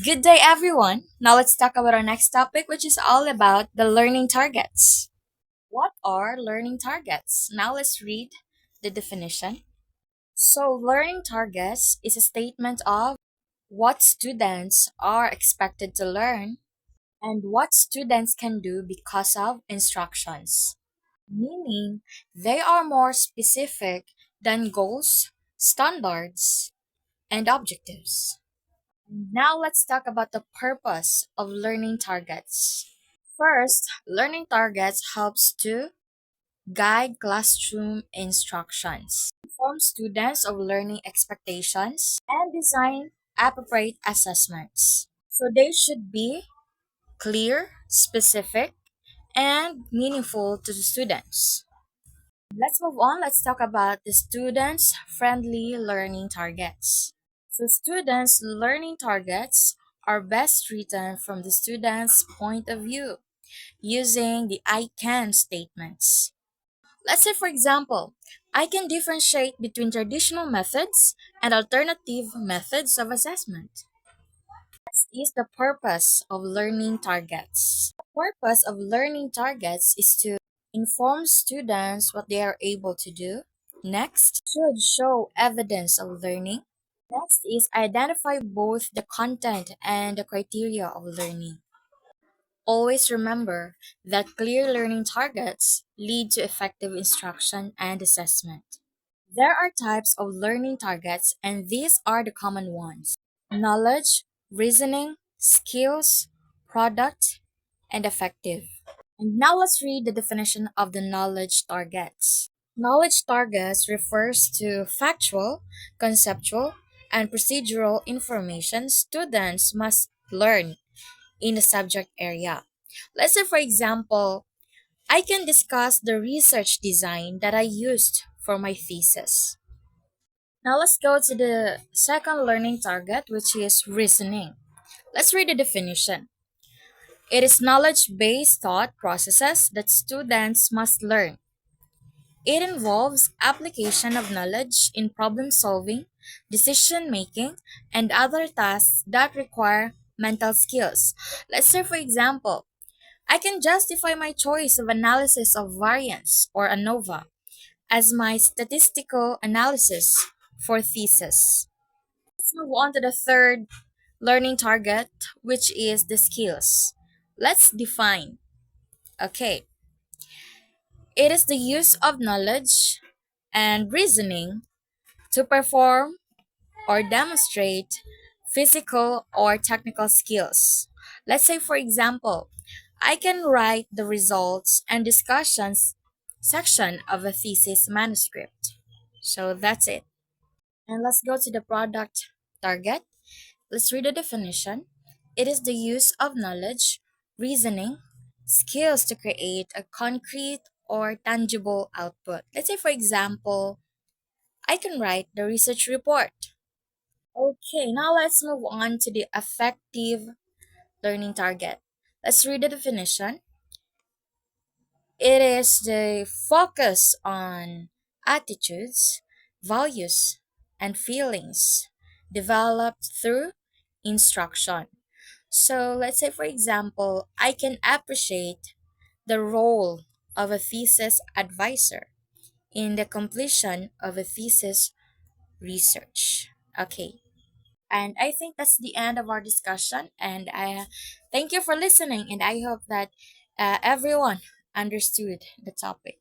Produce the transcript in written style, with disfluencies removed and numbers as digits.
Good day, everyone. Now let's talk about our next topic, which is all about the learning targets. What are learning targets? Now let's read the definition. So, learning targets is a statement of what students are expected to learn and what students can do because of instructions, meaning they are more specific than goals, standards, and objectives. Now let's talk about the purpose of learning targets. First, learning targets helps to guide classroom instructions, inform students of learning expectations, and design appropriate assessments. So they should be clear, specific, and meaningful to the students. Let's move on. Let's talk about the students' friendly learning targets. So, students' learning targets are best written from the student's point of view using the I can statements. Let's say, for example, I can differentiate between traditional methods and alternative methods of assessment. Is the purpose of learning targets. The purpose of learning targets is to inform students what they are able to do. Next, should show evidence of learning. Next is identify both the content and the criteria of learning. Always remember that clear learning targets lead to effective instruction and assessment. There are types of learning targets, and these are the common ones: knowledge, reasoning, skills, product, and effective. And now let's read the definition of the knowledge targets. Knowledge targets refers to factual, conceptual, and procedural information students must learn in the subject area. Let's say, for example, I can discuss the research design that I used for my thesis. Now let's go to the second learning target, which is reasoning. Let's read the definition. It is knowledge based thought processes that students must learn. It involves application of knowledge in problem solving, decision making, and other tasks that require mental skills. Let's say, for example, I can justify my choice of analysis of variance or ANOVA as my statistical analysis for thesis. Let's move on to the third learning target, which is the skills. Let's define. Okay, it is the use of knowledge and reasoning to perform or demonstrate physical or technical skills. Let's say, for example, I can write the results and discussions section of a thesis manuscript. So that's it. And let's go to the product target. Let's read the definition. It is the use of knowledge, reasoning, skills to create a concrete or tangible output. Let's say, for example, I can write the research report. Okay, now let's move on to the effective learning target. Let's read the definition. It is the focus on attitudes, values, and feelings developed through instruction. So, let's say, for example, I can appreciate the role of a thesis advisor in the completion of a thesis research. Okay, and I think that's the end of our discussion. And I thank you for listening, and I hope that everyone understood the topic.